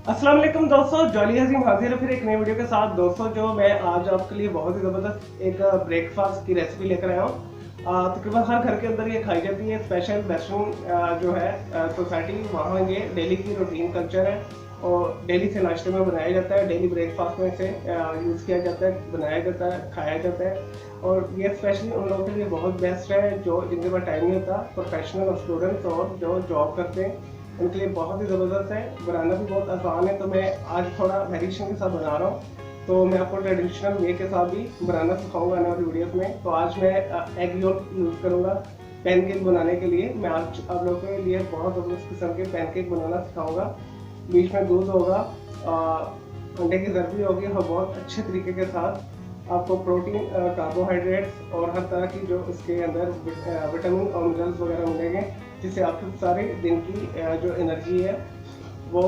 अस्सलाम वालेकुम दोस्तों, जॉली हसीम हाजिर है फिर एक नई वीडियो के साथ। दोस्तों जो मैं आज आपके लिए बहुत ही ज़बरदस्त एक ब्रेकफास्ट की रेसिपी लेकर आया हूँ। तकरीबन हर घर के अंदर ये खाई जाती है। स्पेशल वेस्टर्न जो है सोसाइटी, वहाँ ये डेली की रूटीन कल्चर है और डेली से नाश्ते में बनाया जाता है, डेली ब्रेकफास्ट में से यूज़ किया जाता है, बनाया जाता है, खाया जाता है। और ये स्पेशली उन लोगों के लिए बहुत बेस्ट है जो जिनके पास टाइम नहीं होता, प्रोफेशनल और स्टूडेंट्स और जो जॉब करते हैं, उनके लिए बहुत ही ज़बरदस्त है। बनाना भी बहुत आसान है, तो मैं आज थोड़ा वेरिएशन के साथ बना रहा हूँ। तो मैं आपको ट्रेडिशनल वे के साथ भी बनाना सिखाऊंगा आने वाली वीडियोस में। तो आज मैं एग योल्क यूज़ करूँगा पैनकेक बनाने के लिए। मैं आज आप लोगों के लिए बहुत ज़बरदस्त किस्म के पैनकेक बनाना सिखाऊंगा। बीच में दूध होगा, अंडे की जर्दी होगी और बहुत अच्छे तरीके के साथ आपको प्रोटीन, कार्बोहाइड्रेट्स और हर तरह की जो इसके अंदर विटामिन और मिनरल्स वगैरह मिलेंगे, जिससे आपके सारे दिन की जो एनर्जी है वो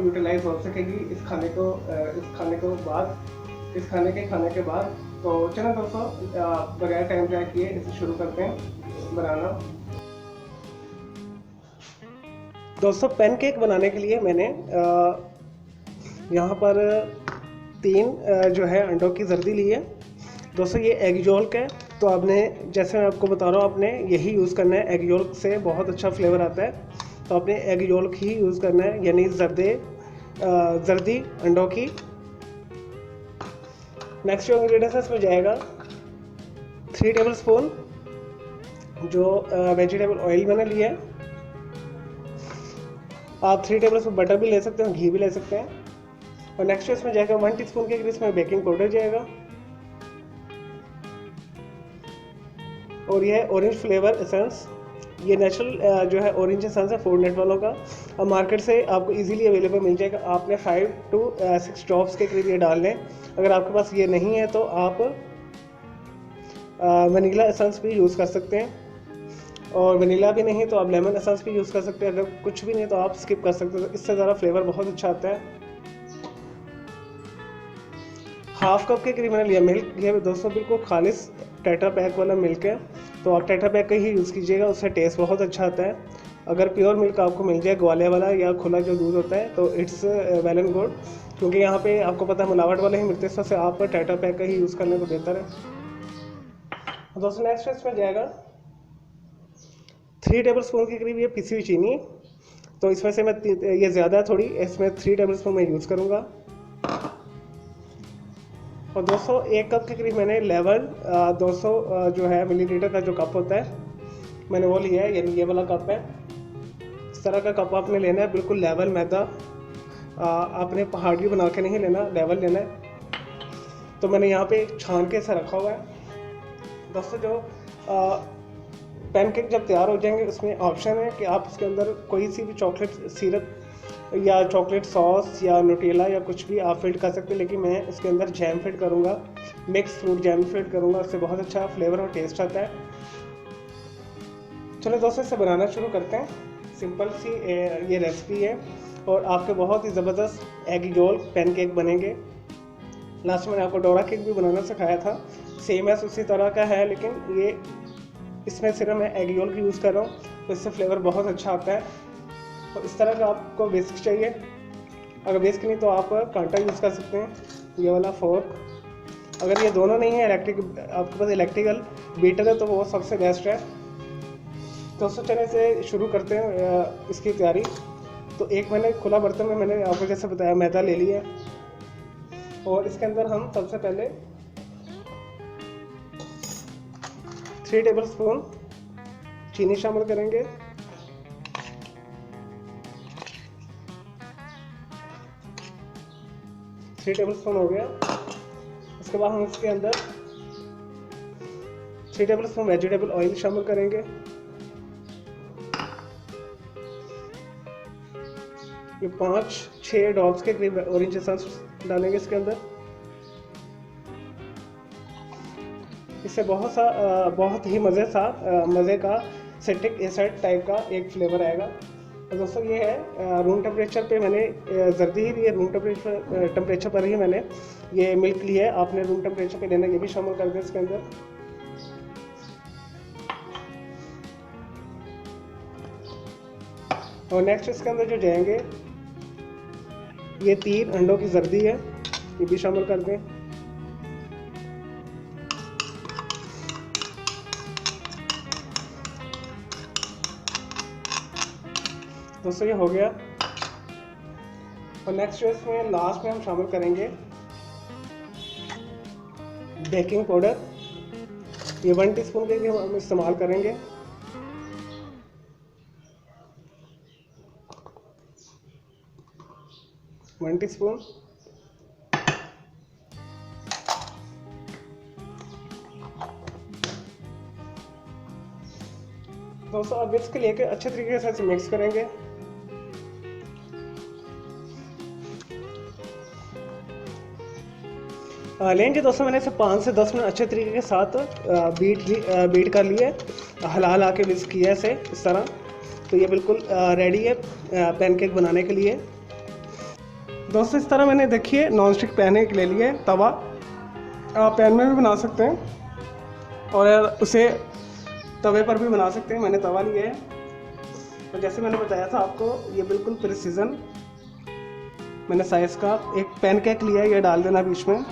यूटिलाइज हो सकेगी इस खाने के बाद। तो चलो दोस्तों, बगैर टाइम ज़ाया किए इसे शुरू करते हैं बनाना। दोस्तों पैनकेक बनाने के लिए मैंने यहाँ पर 3 जो है अंडों की जर्दी ली है। दोस्तों ये एग योल्क है, तो आपने, जैसे मैं आपको बता रहा हूँ, आपने यही यूज़ करना है। एग योल्क से बहुत अच्छा फ्लेवर आता है, तो आपने एग योल्क ही यूज़ करना है, यानी जर्दी अंडों की। नेक्स्ट जो इंग्रेडिएंट्स है इसमें जाएगा 3 टेबल स्पून जो वेजिटेबल ऑयल मैंने लिया है। आप 3 टेबल स्पून बटर भी ले सकते हैं, घी भी ले सकते हैं। और नेक्स्ट इसमें जाएगा 1 टीस्पून के करीब इसमें बेकिंग पाउडर जाएगा। और ये है ऑरेंज फ्लेवर एसेंस, ये नेचुरल जो है ऑरेंज एसेंस है फूड नेट वालों का। अब मार्केट से आपको इजीली अवेलेबल मिल जाएगा। आपने 5 to 6 ड्रॉप्स के करीब ये डाल लें। अगर आपके पास ये नहीं है तो आप वनीला एसेंस भी यूज़ कर सकते हैं, और वनीला भी नहीं तो आप लेमन एसेंस भी यूज़ कर सकते हैं। अगर कुछ भी नहीं तो आप स्किप कर सकते हो, तो इससे ज़्यादा फ्लेवर बहुत अच्छा आता है। हाफ कप के करीब मैंने लिया मिल्क। ये दोस्तों बिल्कुल खालिस टेट्रा पैक वाला मिल्क है, तो आप टेट्रा पैक का ही यूज़ कीजिएगा, उससे टेस्ट बहुत अच्छा आता है। अगर प्योर मिल्क आपको मिल जाए ग्वाले वाला या खुला जो दूध होता है, तो इट्स वेल एंड गुड, क्योंकि यहाँ पे आपको पता है मिलावट वाले ही मिलते हैं। इससे आप टेट्रा पैक का ही यूज़ करने को बेहतर है। दोस्तों नेक्स्ट इसमें जाएगा 3 टेबल स्पून के करीब ये पिसी हुई चीनी। तो इसमें से मैं ये ज़्यादा है थोड़ी, इसमें 3 टेबल स्पून मैं यूज़ करूँगा। और 200 1 कप के करीब मैंने लेवल 200 जो है मिलीलीटर का जो कप होता है मैंने वो लिया है, यानी ये वाला कप है। इस तरह का कप आपने लेना है, बिल्कुल लेवल मैदा। आपने पहाड़ी बना के नहीं लेना, लेवल लेना है। तो मैंने यहाँ पे छान के ऐसा रखा हुआ है। दोस्तों जो पैनकेक जब तैयार हो जाएंगे, उसमें ऑप्शन है कि आप इसके अंदर कोई सी भी चॉकलेट सिरप या चॉकलेट सॉस या न्यूटेला या कुछ भी आप फिल कर सकते हैं, लेकिन मैं इसके अंदर जैम फिल करूँगा, मिक्स फ्रूट जैम फिल करूँगा। उससे बहुत अच्छा फ्लेवर और टेस्ट आता है। चलो दोस्तों इसे बनाना शुरू करते हैं। सिंपल सी ये रेसिपी है और आपके बहुत ही ज़बरदस्त एग योल्क पैनकेक बनेंगे। लास्ट में मैंने आपको डोरा केक भी बनाना सिखाया था, सेम एस उसी तरह का है, लेकिन ये इसमें सिर्फ मैं एग योल्क यूज़ कर रहा हूँ, तो इससे फ्लेवर बहुत अच्छा आता है। तो इस तरह का आपको बेसिक चाहिए। अगर बेसिक नहीं तो आप कांटा यूज़ कर सकते हैं, ये वाला फोर्क। अगर ये दोनों नहीं है, आपके पास इलेक्ट्रिकल बीटर है, तो वो सबसे बेस्ट है। तो चले से शुरू करते हैं इसकी तैयारी। तो एक मैंने खुला बर्तन में, मैंने आपको जैसे बताया, मैदा ले लिया और इसके अंदर हम सबसे पहले 3 टेबल स्पून चीनी शामिल करेंगे। थ्री टेबल स्पून हो गया। उसके बाद हम इसके अंदर 3 टेबल स्पून वेजिटेबल ऑयल शामिल करेंगे। ये 5-6 ड्रॉप्स के करीब ऑरेंज एसेंस डालेंगे इसके अंदर। इससे बहुत ही मज़े का सिट्रिक एसिड टाइप का एक फ्लेवर आएगा। तो दोस्तों ये है रूम टेम्परेचर पे मैंने जर्दी ही ली है, रूम टेम्परेचर पर ही मैंने ये मिल्क ली है। आपने रूम टेम्परेचर पे लेना, ये भी शामिल कर दें इसके अंदर। और नेक्स्ट इसके अंदर जो जाएंगे ये 3 अंडों की जर्दी है, ये भी शामिल कर दें। दोस्तों ये हो गया। और नेक्स्ट जो इसमें लास्ट में हम शामिल करेंगे बेकिंग पाउडर। ये 1 टीस्पून के हम इस्तेमाल करेंगे। One teaspoon. दोस्तों अब इसके लेके अच्छे तरीके से इसे मिक्स करेंगे। लेंगे दोस्तों, मैंने इसे 5 से 10 मिनट अच्छे तरीके के साथ बीट कर लिए, हिला के मिक्स किया इसे इस तरह। तो ये बिल्कुल रेडी है पैनकेक बनाने के लिए। दोस्तों इस तरह मैंने देखिए नॉन स्टिक पैन एक ले लिए, तवा। आप पैन में भी बना सकते हैं और उसे तवे पर भी बना सकते हैं। मैंने तवा लिया है और जैसे मैंने बताया था आपको, ये बिल्कुल प्रिसीजन मैंने साइज़ का एक पैनकेक लिया है। ये डाल देना बीच में।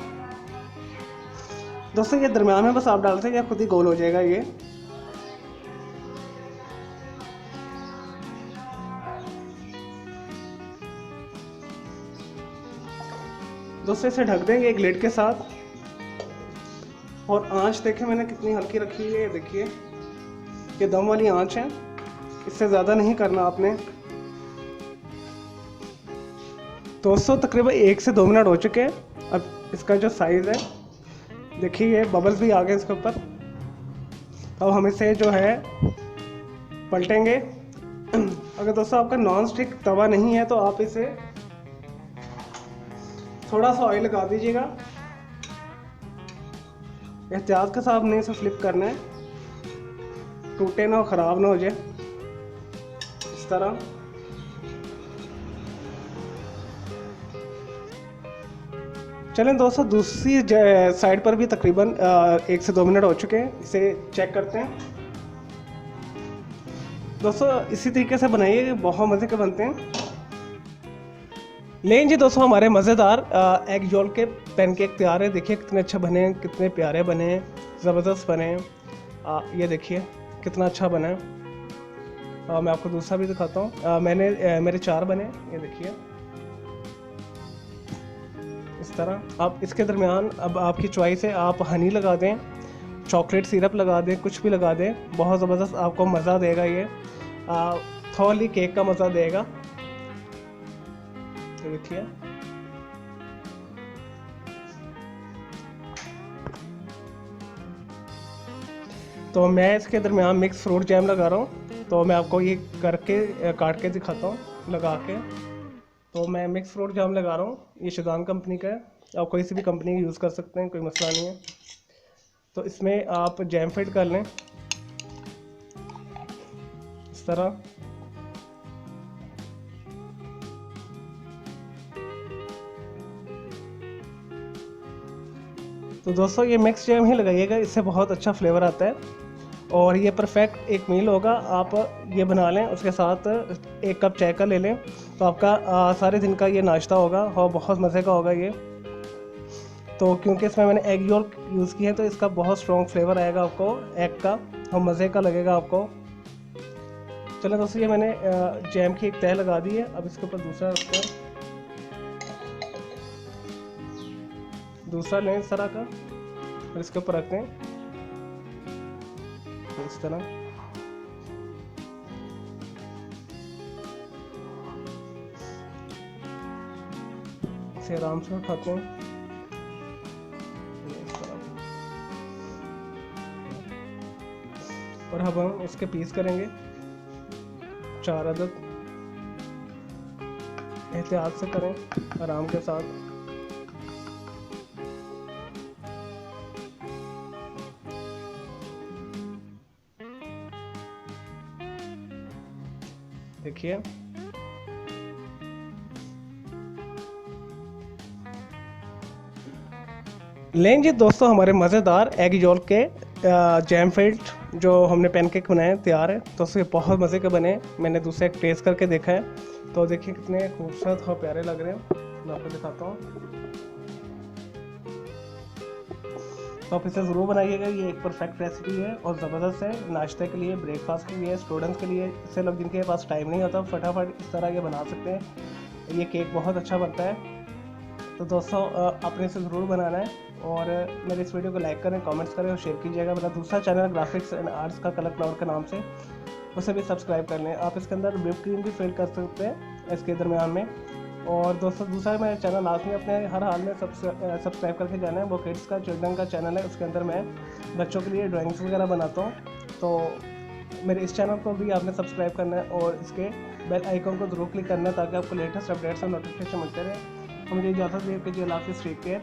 दोस्तों ये दरम्यान में बस आप डालते हैं, या खुद ही गोल हो जाएगा ये। दोस्तों इसे ढक देंगे एक लिड के साथ। और आंच देखें मैंने कितनी हल्की रखी है, ये देखिए, ये दम वाली आंच है, इससे ज़्यादा नहीं करना आपने। दोस्तों तकरीबन 1 से 2 मिनट हो चुके हैं। अब इसका जो साइज़ है देखिए, ये बबल्स भी आ गए इसके ऊपर। अब हम इसे जो है पलटेंगे। अगर दोस्तों आपका नॉन स्टिक तवा नहीं है तो आप इसे थोड़ा सा ऑयल लगा दीजिएगा। एहतियात के साथ नहीं इसे फ्लिप करना है, टूटे ना, ख़राब ना हो जाए। इस तरह चलें दोस्तों, दूसरी साइड पर भी तकरीबन 1 से 2 मिनट हो चुके हैं। इसे चेक करते हैं। दोस्तों इसी तरीके से बनाइए, बहुत मज़े के बनते हैं। लेकिन जी दोस्तों, हमारे मज़ेदार एग योल के पैनकेक तैयार है। देखिए कितने अच्छे बने हैं, कितने प्यारे बने हैं, ज़बरदस्त बने हैं। ये देखिए कितना अच्छा बना है। मैं आपको दूसरा भी दिखाता हूँ। मेरे 4 बने, ये देखिए इस तरह। आप इसके दरमियान अब आपकी चॉइस है, आप हनी लगा दें, चॉकलेट सिरप लगा दें, कुछ भी लगा दें। बहुत ज़बरदस्त आपको मज़ा देगा ये, थोड़ी केक का मज़ा देगा। देखिए तो मैं इसके दरमियान मिक्स फ्रूट जैम लगा रहा हूँ। तो मैं आपको ये करके काट के दिखाता हूँ लगा के। तो मैं मिक्स फ्रूट जैम लगा रहा हूँ। ये शिदान कंपनी का है, आप कोई सी भी कंपनी का यूज़ कर सकते हैं, कोई मसला नहीं है। तो इसमें आप जैम फिट कर लें इस तरह। तो दोस्तों ये मिक्स जैम ही लगाइएगा, इससे बहुत अच्छा फ्लेवर आता है और ये परफेक्ट एक मील होगा। आप ये बना लें, उसके साथ 1 कप चाय का ले लें, तो आपका सारे दिन का ये नाश्ता होगा और बहुत मज़े का होगा ये। तो क्योंकि इसमें मैंने एग योल यूज़ की है तो इसका बहुत स्ट्रॉन्ग फ्लेवर आएगा आपको एग का, और मज़े का लगेगा आपको। चलो दोस्तों, ये मैंने जैम की एक तह लगा दी है। अब इसके ऊपर दूसरा लें इस तरह का और इसके ऊपर रखते हैं इस तरह। इसे आराम से उठाते हैं इस तरह। और अब हम इसके पीस करेंगे 4 अदद। एहतियात से करें, आराम के साथ। देखिए लें जी दोस्तों, हमारे मज़ेदार एग योल के जैम फिल्ड जो हमने पैनकेक बनाए तैयार है। तो उसके बहुत मज़े के बने। मैंने दूसरा एक टेस्ट करके देखा है, तो देखिए कितने खूबसूरत और प्यारे लग रहे हैं। मैं आपको दिखाता हूँ। तो आप इसे ज़रूर बनाइएगा, ये एक परफेक्ट रेसिपी है और ज़बरदस्त है। नाश्ते के लिए, ब्रेकफास्ट के लिए, स्टूडेंट्स के लिए, इससे लोग जिनके पास टाइम नहीं होता फटाफट इस तरह ये बना सकते हैं। ये केक बहुत अच्छा बनता है। तो दोस्तों आपने इसे ज़रूर बनाना है और मेरे इस वीडियो को लाइक करें, कमेंट्स करें और शेयर कीजिएगा। मेरा दूसरा चैनल ग्राफिक्स एंड आर्ट्स का कलर क्लाउड के नाम से, उसे भी सब्सक्राइब कर लें। आप इसके अंदर व्हिप क्रीम भी फिल कर सकते हैं इसके दरमियान में। और दोस्तों दूसरा मेरा चैनल लाजमी अपने हर हाल में सब्सक्राइब करके जाना है, वो किड्स का चिल्ड्रन का चैनल है। उसके अंदर मैं बच्चों के लिए ड्राइंग्स वगैरह बनाता हूँ। तो मेरे इस चैनल को भी आपने सब्सक्राइब करना है और इसके बेल आइकन को ज़रूर क्लिक करना है ताकि आपको लेटेस्ट अपडेट्स और नोटिफिकेशन मिलते रहे। तो मुझे इजाज़त दीजिए, अल्लाह हाफ़िज़, टेक केयर।